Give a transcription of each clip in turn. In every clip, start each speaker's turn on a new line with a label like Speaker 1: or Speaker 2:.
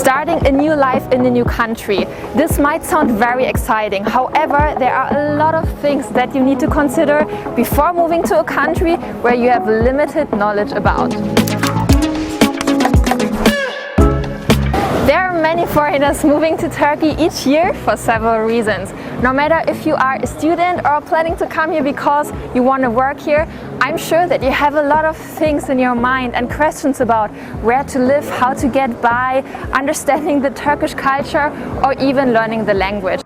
Speaker 1: Starting a new life in a new country. This might sound very exciting. However, there are a lot of things that you need to consider before moving to a country where you have limited knowledge about. There are many foreigners moving to Turkey each year for several reasons. No matter if you are a student or planning to come here because you want to work here, I'm sure that you have a lot of things in your mind and questions about where to live, how to get by, understanding the Turkish culture, or even learning the language.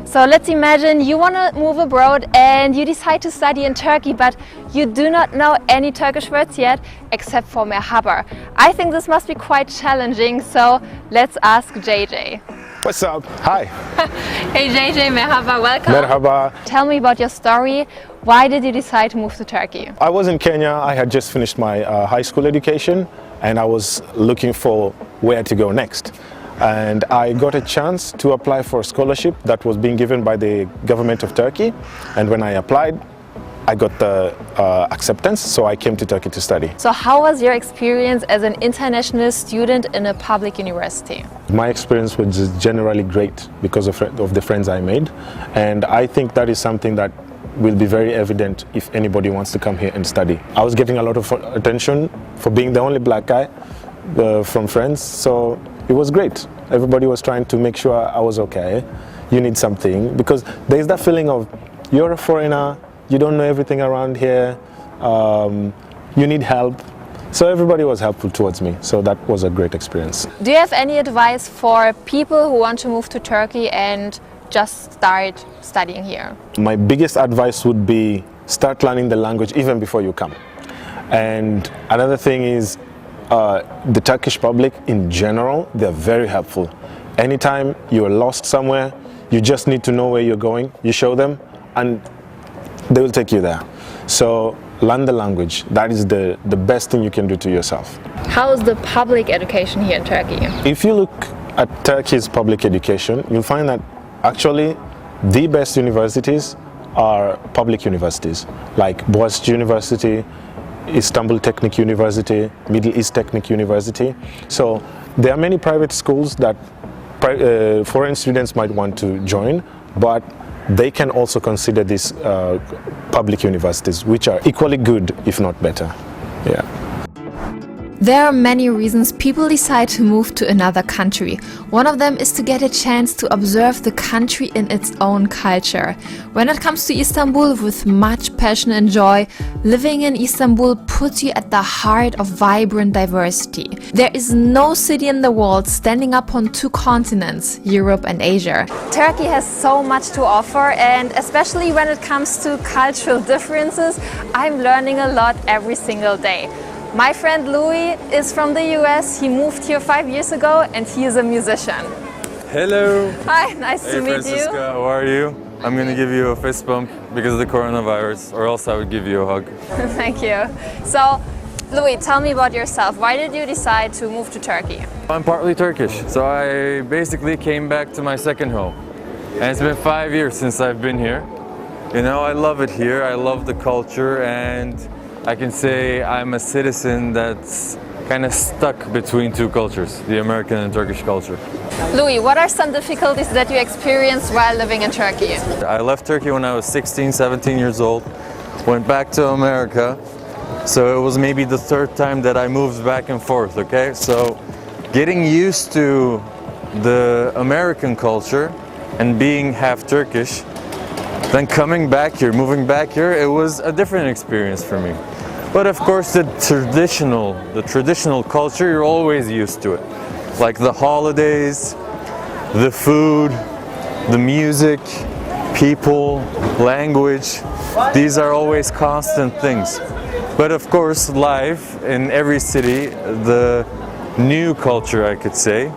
Speaker 1: So let's imagine you want to move abroad and you decide to study in Turkey, but you do not know any Turkish words yet except for merhaba. I think this must be quite challenging, so let's ask JJ.
Speaker 2: What's up? Hi.
Speaker 1: Hey JJ, merhaba, welcome.
Speaker 2: Merhaba.
Speaker 1: Tell me about your story. Why did you decide to move to Turkey?
Speaker 2: I was in Kenya. I had just finished my high school education and I was looking for where to go next. And I got a chance to apply for a scholarship that was being given by the government of Turkey. And when I applied, I got the acceptance, so I came to Turkey to study.
Speaker 1: So how was your experience as an international student in a public university?
Speaker 2: My experience was generally great because of the friends I made. And I think that is something that will be very evident if anybody wants to come here and study. I was getting a lot of attention for being the only black guy from friends, so it was great. Everybody was trying to make sure I was okay. You need something, because there's that feeling of you're a foreigner, you don't know everything around here, you need help. So everybody was helpful towards me, so that was a great experience.
Speaker 1: Do you have any advice for people who want to move to Turkey and just start studying here?
Speaker 2: My biggest advice would be start learning the language even before you come. And another thing is the Turkish public in general, they're very helpful. Anytime you're lost somewhere, you just need to know where you're going, you show them and they will take you there. So learn the language. That is the best thing you can do to yourself.
Speaker 1: How is the public education here in Turkey?
Speaker 2: If you look at Turkey's public education, you'll find that actually the best universities are public universities, like Boğaziçi University, Istanbul Technic University, Middle East Technic University. So there are many private schools that foreign students might want to join, but they can also consider these public universities, which are equally good, if not better. Yeah.
Speaker 1: There are many reasons people decide to move to another country. One of them is to get a chance to observe the country in its own culture. When it comes to Istanbul, with much passion and joy, living in Istanbul puts you at the heart of vibrant diversity. There is no city in the world standing up on two continents, Europe and Asia. Turkey has so much to offer, and especially when it comes to cultural differences, I'm learning a lot every single day. My friend Louis is from the US. He moved here 5 years ago and he is a musician.
Speaker 3: Hello.
Speaker 1: Hi, nice to meet
Speaker 3: Francisca,
Speaker 1: you.
Speaker 3: How are you? I'm going to give you a fist bump because of the coronavirus, or else I would give you a hug.
Speaker 1: Thank you. So, Louis, tell me about yourself. Why did you decide to move to Turkey?
Speaker 3: I'm partly Turkish, so I basically came back to my second home. And it's been 5 years since I've been here. You know, I love it here. I love the culture, and I can say I'm a citizen that's kind of stuck between two cultures, the American and Turkish culture.
Speaker 1: Louis, what are some difficulties that you experienced while living in Turkey?
Speaker 3: I left Turkey when I was 16, 17 years old, went back to America, so it was maybe the third time that I moved back and forth, okay? So getting used to the American culture and being half Turkish, then coming back here, moving back here, it was a different experience for me. But of course the traditional culture, you're always used to it. Like the holidays, the food, the music, people, language, these are always constant things. But of course life in every city, the new culture I could say,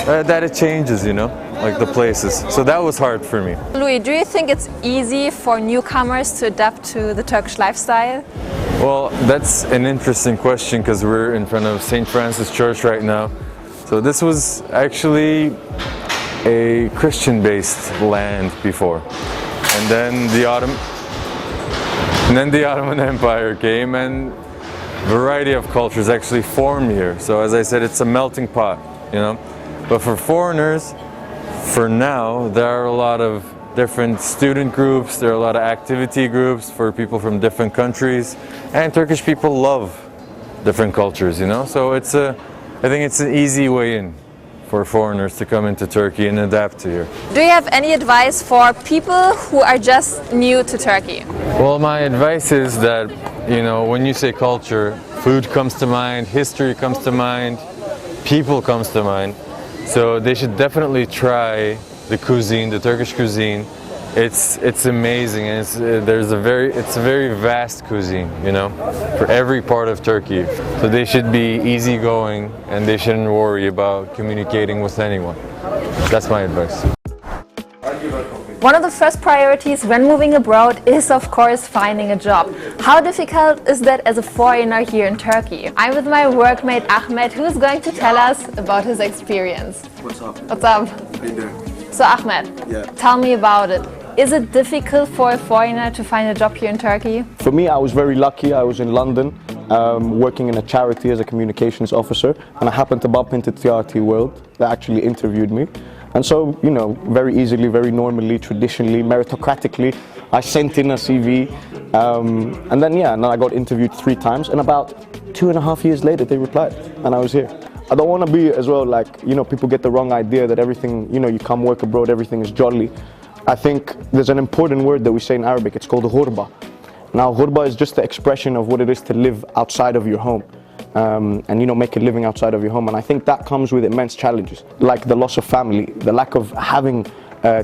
Speaker 3: that it changes, you know, like the places. So that was hard for me.
Speaker 1: Louis, do you think it's easy for newcomers to adapt to the Turkish lifestyle?
Speaker 3: Well, that's an interesting question because we're in front of St. Francis Church right now. So this was actually a Christian-based land before. And then the Ottoman Empire came and a variety of cultures actually formed here. So as I said, it's a melting pot. you know. But for foreigners, for now, there are a lot of different student groups, there are a lot of activity groups for people from different countries, and Turkish people love different cultures, you know. So I think it's an easy way in for foreigners to come into Turkey and adapt to here.
Speaker 1: Do you have any advice for people who are just new to Turkey?
Speaker 3: Well, my advice is that, you know, when you say culture, food comes to mind, history comes to mind, people comes to mind. So they should definitely try the cuisine, the Turkish cuisine. It's amazing, and it's a very vast cuisine, you know, for every part of Turkey. So they should be easygoing, and they shouldn't worry about communicating with anyone. That's my advice.
Speaker 1: One of the first priorities when moving abroad is, of course, finding a job. How difficult is that as a foreigner here in Turkey? I'm with my workmate Ahmed, who's going to tell us about his experience.
Speaker 4: What's up?
Speaker 1: What's up?
Speaker 4: How you doing?
Speaker 1: So Ahmed,
Speaker 4: Yeah.
Speaker 1: tell me about it. Is it difficult for a foreigner to find a job here in Turkey?
Speaker 4: For me, I was very lucky. I was in London working in a charity as a communications officer, and I happened to bump into TRT World that actually interviewed me. And so, you know, very easily, very normally, traditionally, meritocratically, I sent in a CV, and then I got interviewed 3 times, and about 2.5 years later they replied, and I was here. I don't want to be as well like, you know, people get the wrong idea that everything, you know, you come work abroad, everything is jolly. I think there's an important word that we say in Arabic, it's called ghurba. Now, ghurba is just the expression of what it is to live outside of your home. And, you know, make a living outside of your home. And I think that comes with immense challenges, like the loss of family, the lack of having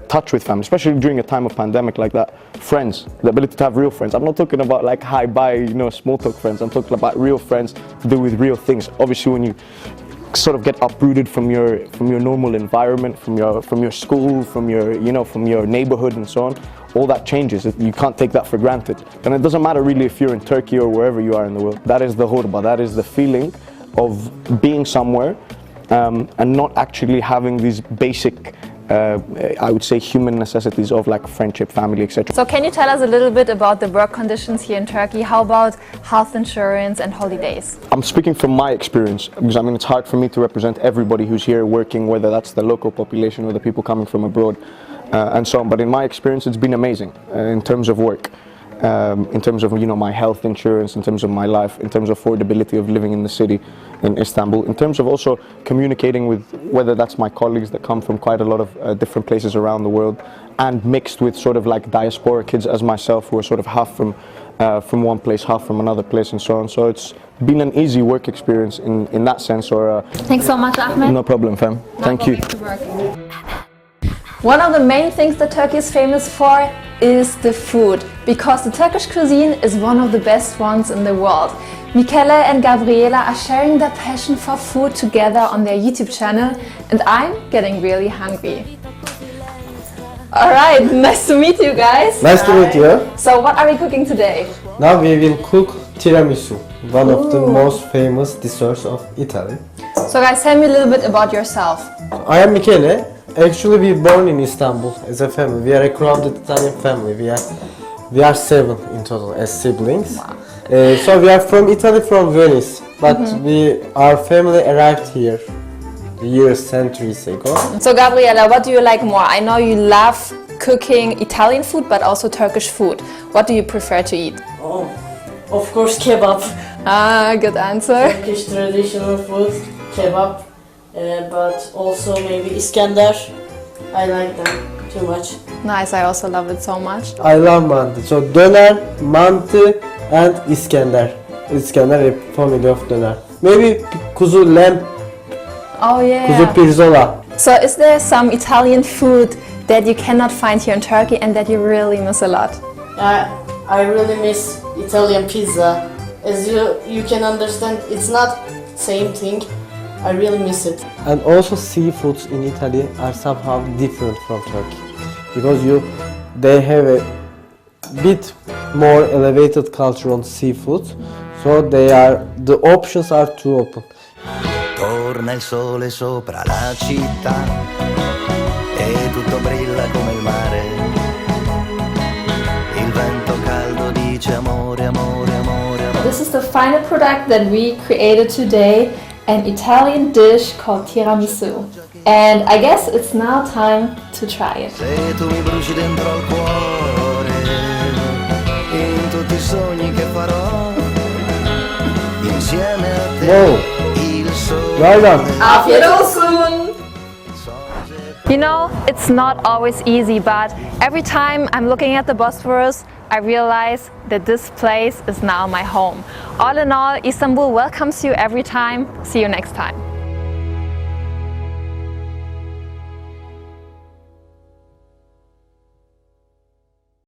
Speaker 4: touch with family, especially during a time of pandemic like that. Friends, the ability to have real friends. I'm not talking about like hi, bye, you know, small talk friends. I'm talking about real friends to do with real things. Obviously, when you sort of get uprooted from your normal environment, from your school, from your neighborhood and so on, all that changes. You can't take that for granted. And it doesn't matter really if you're in Turkey or wherever you are in the world. That is the ghurba, that is the feeling of being somewhere and not actually having these basic I would say human necessities of like friendship, family, etc.
Speaker 1: So can you tell us a little bit about the work conditions here in Turkey? How about health insurance and holidays?
Speaker 4: I'm speaking from my experience because I mean it's hard for me to represent everybody who's here working, whether that's the local population or the people coming from abroad and so on. But in my experience, it's been amazing in terms of work. In terms of, you know, my health insurance, in terms of my life, in terms of affordability of living in the city in Istanbul, in terms of also communicating with whether that's my colleagues that come from quite a lot of different places around the world, and mixed with sort of like diaspora kids as myself who are sort of half from one place, half from another place and so on. So it's been an easy work experience in that sense.
Speaker 1: Thanks so much, Ahmed.
Speaker 4: No problem, fam. Thank you.
Speaker 1: One of the main things that Turkey is famous for is the food, because the Turkish cuisine is one of the best ones in the world. Michele and Gabriela are sharing their passion for food together on their YouTube channel, and I'm getting really hungry. Alright, nice to meet you guys.
Speaker 5: Nice to meet you.
Speaker 1: So what are we cooking today?
Speaker 5: Now we will cook tiramisu, one of the most famous desserts of Italy.
Speaker 1: So guys, tell me a little bit about yourself.
Speaker 5: I am Michele. Actually, we born in Istanbul as a family. We are a crowded Italian family. We are 7 in total as siblings.
Speaker 1: Wow.
Speaker 5: So we are from Italy, from Venice, but our family arrived here years, centuries ago.
Speaker 1: So Gabriela, what do you like more? I know you love cooking Italian food, but also Turkish food. What do you prefer to eat?
Speaker 6: Oh, of course kebab.
Speaker 1: Ah, good answer.
Speaker 6: Turkish traditional food, kebab. But also maybe Iskender. I like them too much.
Speaker 1: Nice, I also love it so much.
Speaker 5: I love mantı. So döner, mantı and Iskender. Iskender, a family of döner. Maybe kuzu lamb,
Speaker 1: Oh yeah.
Speaker 5: kuzu pirzola.
Speaker 1: So is there some Italian food that you cannot find here in Turkey and that you really miss a lot?
Speaker 6: I really miss Italian pizza. As you can understand, it's not same thing. I really miss it.
Speaker 5: And also seafoods in Italy are somehow different from Turkey because they have a bit more elevated culture on seafood, so the options are too open.
Speaker 7: Torna il sole sopra la città e tutto brilla come il mare. Il vento caldo dice amore, amore, amore, amore.
Speaker 1: This is the final product that we created today. an Italian dish called tiramisu. And I guess it's now time to try it.
Speaker 7: Se tu mi bruci dentro al cuore, in tutti i sogni che farò, insieme a te,
Speaker 5: Wow.
Speaker 7: il sole.
Speaker 5: Well done.
Speaker 1: Afiyet olsun! You know, it's not always easy, but every time I'm looking at the Bosphorus, I realize that this place is now my home. All in all, Istanbul welcomes you every time. See you next time.